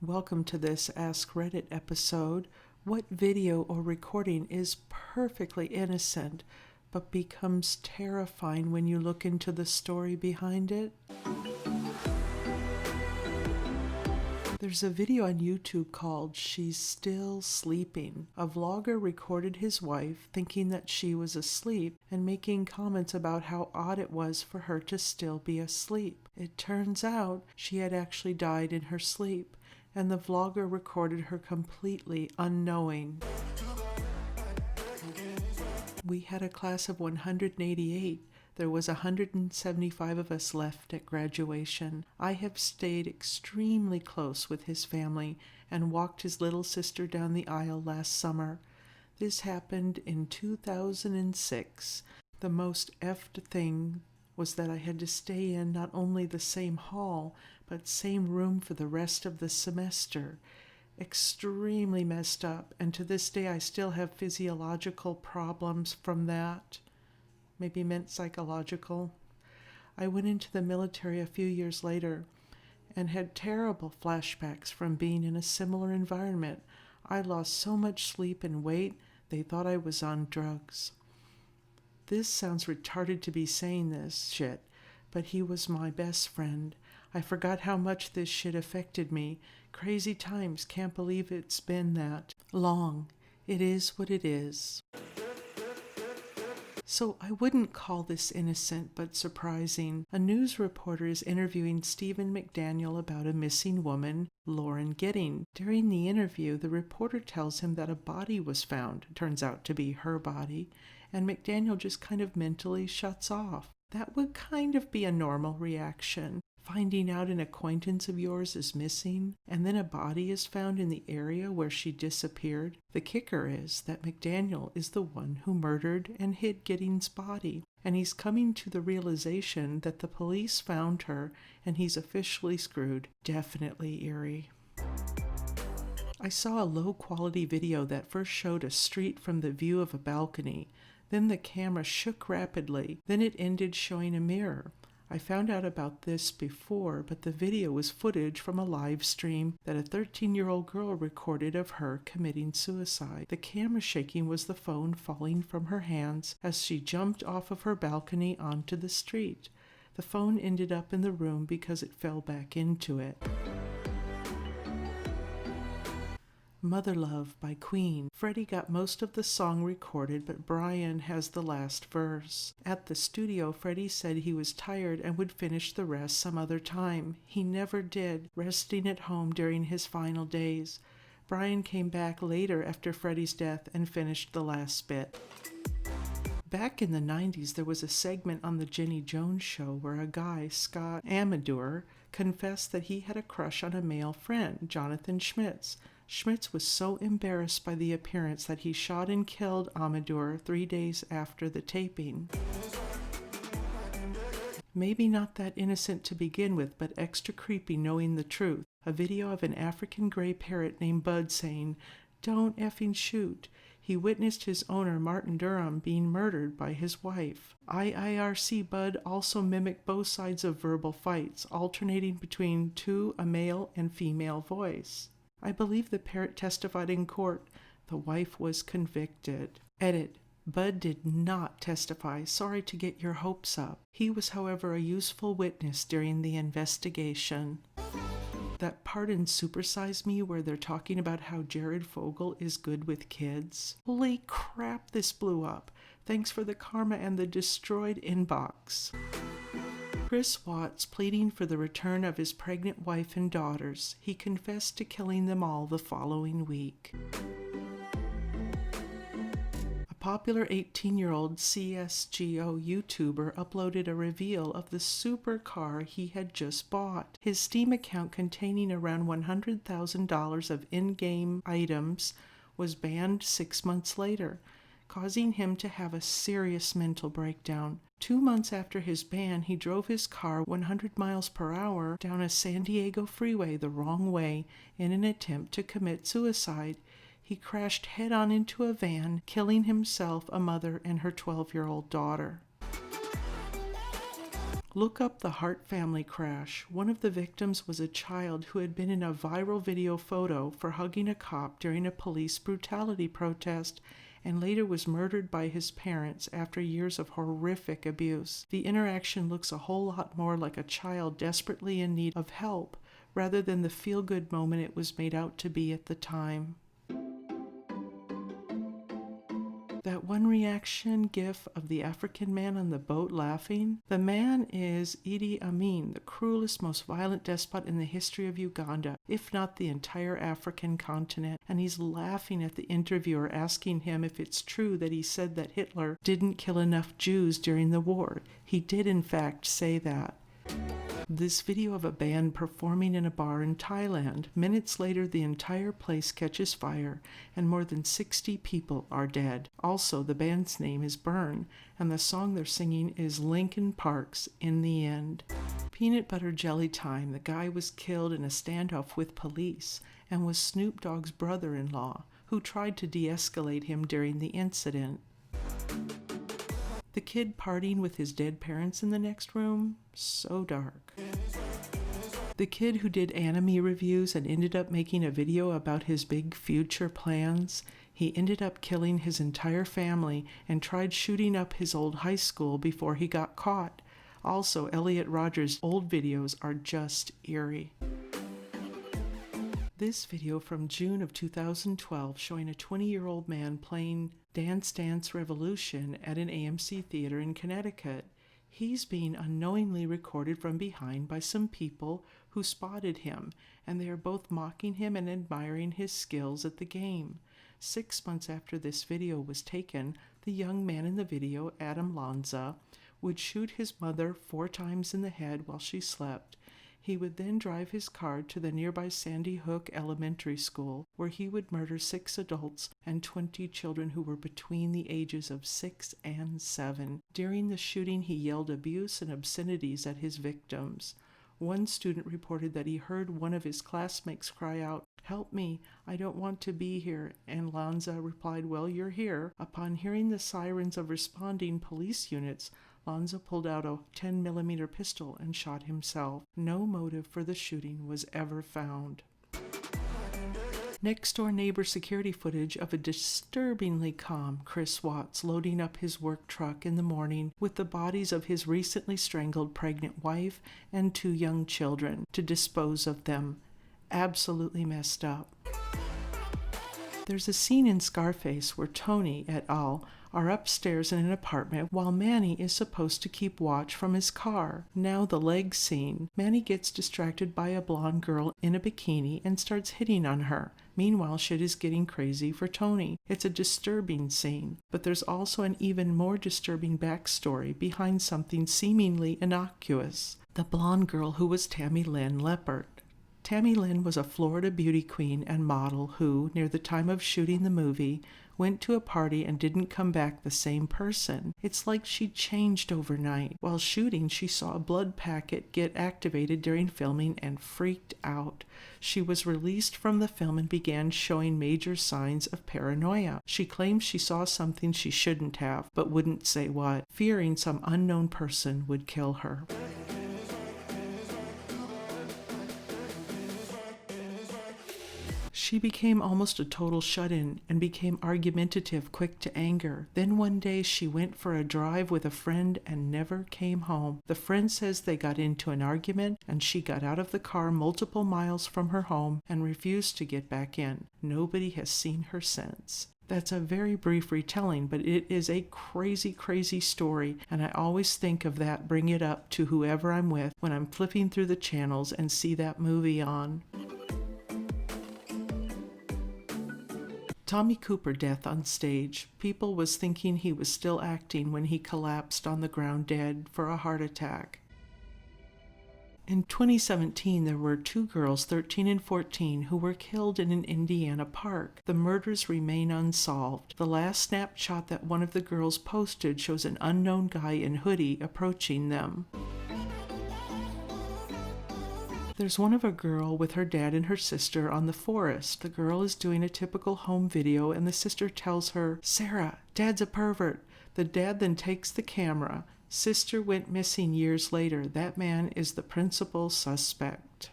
Welcome to this Ask Reddit episode. What video or recording is perfectly innocent but becomes terrifying when you look into the story behind it? There's a video on YouTube called She's Still Sleeping. A vlogger recorded his wife thinking that she was asleep and making comments about how odd it was for her to still be asleep. It turns out she had actually died in her sleep, and the vlogger recorded her completely unknowing. We had a class of 188. There was 175 of us left at graduation. I have stayed extremely close with his family and walked his little sister down the aisle last summer. This happened in 2006. The most effed thing was that I had to stay in not only the same hall, but same room for the rest of the semester. Extremely messed up, and to this day I still have physiological problems from that. Maybe meant psychological. I went into the military a few years later and had terrible flashbacks from being in a similar environment. I lost so much sleep and weight, they thought I was on drugs. This sounds retarded to be saying this shit, but he was my best friend. I forgot how much this shit affected me. Crazy times, can't believe it's been that long. It is what it is. So I wouldn't call this innocent but surprising. A news reporter is interviewing Stephen McDaniel about a missing woman, Lauren Gidding. During the interview, the reporter tells him that a body was found. It turns out to be her body, and McDaniel just kind of mentally shuts off. That would kind of be a normal reaction. Finding out an acquaintance of yours is missing, and then a body is found in the area where she disappeared. The kicker is that McDaniel is the one who murdered and hid Gidding's body, and he's coming to the realization that the police found her, and he's officially screwed. Definitely eerie. I saw a low-quality video that first showed a street from the view of a balcony. Then the camera shook rapidly. Then it ended showing a mirror. I found out about this before, but the video was footage from a live stream that a 13-year-old girl recorded of her committing suicide. The camera shaking was the phone falling from her hands as she jumped off of her balcony onto the street. The phone ended up in the room because it fell back into it. Mother Love by Queen. Freddie got most of the song recorded, but Brian has the last verse. At the studio, Freddie said he was tired and would finish the rest some other time. He never did, resting at home during his final days. Brian came back later after Freddie's death and finished the last bit. Back in the 90s, there was a segment on the Jenny Jones show where a guy, Scott Amador, confessed that he had a crush on a male friend, Jonathan Schmitz. Schmitz was so embarrassed by the appearance that he shot and killed Amador 3 days after the taping. Maybe not that innocent to begin with, but extra creepy knowing the truth. A video of an African gray parrot named Bud saying, "Don't effing shoot." He witnessed his owner, Martin Durham, being murdered by his wife. IIRC Bud also mimicked both sides of verbal fights, alternating between a male and female voice. I believe the parrot testified in court. The wife was convicted. Edit. Bud did not testify. Sorry to get your hopes up. He was, however, a useful witness during the investigation. That part in Super Size Me where they're talking about how Jared Fogle is good with kids. Holy crap, this blew up. Thanks for the karma and the destroyed inbox. Chris Watts pleading for the return of his pregnant wife and daughters. He confessed to killing them all the following week. A popular 18-year-old CSGO YouTuber uploaded a reveal of the supercar he had just bought. His Steam account containing around $100,000 of in-game items was banned 6 months later, causing him to have a serious mental breakdown. 2 months after his ban, he drove his car 100 miles per hour down a San Diego freeway the wrong way in an attempt to commit suicide. He crashed head-on into a van, killing himself, a mother, and her 12-year-old daughter. Look up the Hart family crash. One of the victims was a child who had been in a viral video photo for hugging a cop during a police brutality protest and later was murdered by his parents after years of horrific abuse. The interaction looks a whole lot more like a child desperately in need of help rather than the feel-good moment it was made out to be at the time. That one reaction GIF of the African man on the boat laughing? The man is Idi Amin, the cruelest, most violent despot in the history of Uganda, if not the entire African continent, and he's laughing at the interviewer asking him if it's true that he said that Hitler didn't kill enough Jews during the war. He did in fact say that. This video of a band performing in a bar in Thailand. Minutes later, the entire place catches fire and more than 60 people are dead. Also, the band's name is Burn, and the song they're singing is Linkin Park's In the End. Peanut butter jelly time. The guy was killed in a standoff with police and was Snoop Dogg's brother-in-law, who tried to de-escalate him during the incident. The kid partying with his dead parents in the next room? So dark. The kid who did anime reviews and ended up making a video about his big future plans? He ended up killing his entire family and tried shooting up his old high school before he got caught. Also, Elliot Rodgers' old videos are just eerie. This video from June of 2012 showing a 20-year-old man playing Dance Dance Revolution at an AMC theater in Connecticut. He's being unknowingly recorded from behind by some people who spotted him, and they are both mocking him and admiring his skills at the game. 6 months after this video was taken, the young man in the video, Adam Lanza, would shoot his mother 4 times in the head while she slept. He would then drive his car to the nearby Sandy Hook Elementary School, where he would murder 6 adults and 20 children who were between the ages of 6 and 7. During the shooting, he yelled abuse and obscenities at his victims. One student reported that he heard one of his classmates cry out, "Help me, I don't want to be here," and Lanza replied, "Well, you're here." Upon hearing the sirens of responding police units, Lanza pulled out a 10mm pistol and shot himself. No motive for the shooting was ever found. Next-door neighbor security footage of a disturbingly calm Chris Watts loading up his work truck in the morning with the bodies of his recently strangled pregnant wife and 2 young children to dispose of them. Absolutely messed up. There's a scene in Scarface where Tony et al. Are upstairs in an apartment while Manny is supposed to keep watch from his car. Now the leg scene. Manny gets distracted by a blonde girl in a bikini and starts hitting on her. Meanwhile, shit is getting crazy for Tony. It's a disturbing scene, but there's also an even more disturbing backstory behind something seemingly innocuous. The blonde girl who was Tammy Lynn Leppert. Tammy Lynn was a Florida beauty queen and model who, near the time of shooting the movie, went to a party and didn't come back the same person. It's like she changed overnight. While shooting, she saw a blood packet get activated during filming and freaked out. She was released from the film and began showing major signs of paranoia. She claims she saw something she shouldn't have, but wouldn't say what, fearing some unknown person would kill her. She became almost a total shut-in and became argumentative, quick to anger. Then one day she went for a drive with a friend and never came home. The friend says they got into an argument and she got out of the car multiple miles from her home and refused to get back in. Nobody has seen her since. That's a very brief retelling, but it is a crazy, crazy story, and I always think of that, bring it up to whoever I'm with when I'm flipping through the channels and see that movie on. Tommy Cooper death on stage. People was thinking he was still acting when he collapsed on the ground dead for a heart attack. In 2017, there were 2 girls, 13 and 14, who were killed in an Indiana park. The murders remain unsolved. The last snapshot that one of the girls posted shows an unknown guy in hoodie approaching them. There's one of a girl with her dad and her sister on the forest. The girl is doing a typical home video and the sister tells her, "Sarah, Dad's a pervert." The dad then takes the camera, Sister went missing years later. That man is the principal suspect.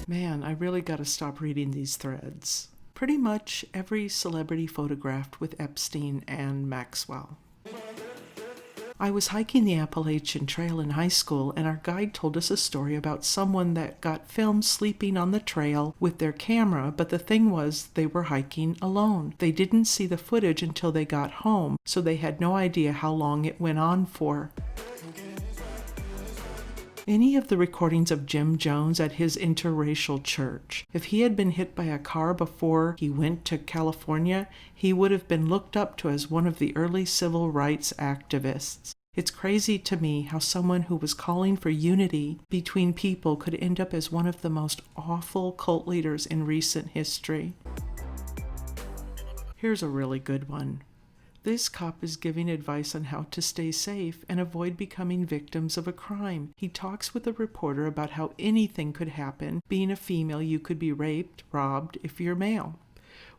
Man, I really got to stop reading these threads. Pretty much every celebrity photographed with Epstein and Maxwell. I was hiking the Appalachian Trail in high school, and our guide told us a story about someone that got filmed sleeping on the trail with their camera, but the thing was they were hiking alone. They didn't see the footage until they got home, so they had no idea how long it went on for. Any of the recordings of Jim Jones at his interracial church. If he had been hit by a car before he went to California, he would have been looked up to as one of the early civil rights activists. It's crazy to me how someone who was calling for unity between people could end up as one of the most awful cult leaders in recent history. Here's a really good one. This cop is giving advice on how to stay safe and avoid becoming victims of a crime. He talks with a reporter about how anything could happen. Being a female, you could be raped, robbed if you're male.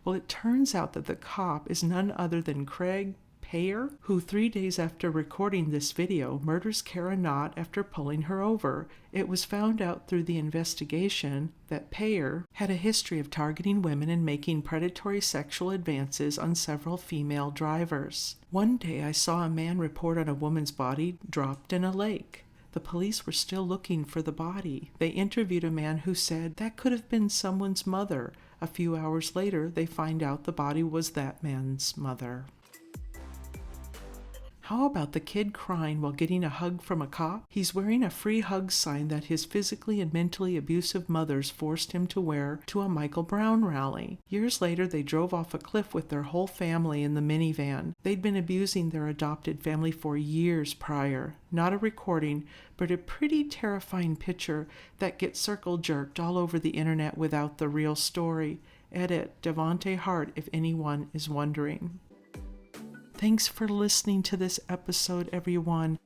Well, it turns out that the cop is none other than Craig Payer, who 3 days after recording this video murders Kara Knott after pulling her over. It was found out through the investigation that Payer had a history of targeting women and making predatory sexual advances on several female drivers. One day I saw a man report on a woman's body dropped in a lake. The police were still looking for the body. They interviewed a man who said that could have been someone's mother. A few hours later, they find out the body was that man's mother. How about the kid crying while getting a hug from a cop? He's wearing a free hug sign that his physically and mentally abusive mothers forced him to wear to a Michael Brown rally. Years later, they drove off a cliff with their whole family in the minivan. They'd been abusing their adopted family for years prior. Not a recording, but a pretty terrifying picture that gets circle-jerked all over the internet without the real story. Edit, Devonte Hart, if anyone is wondering. Thanks for listening to this episode, everyone.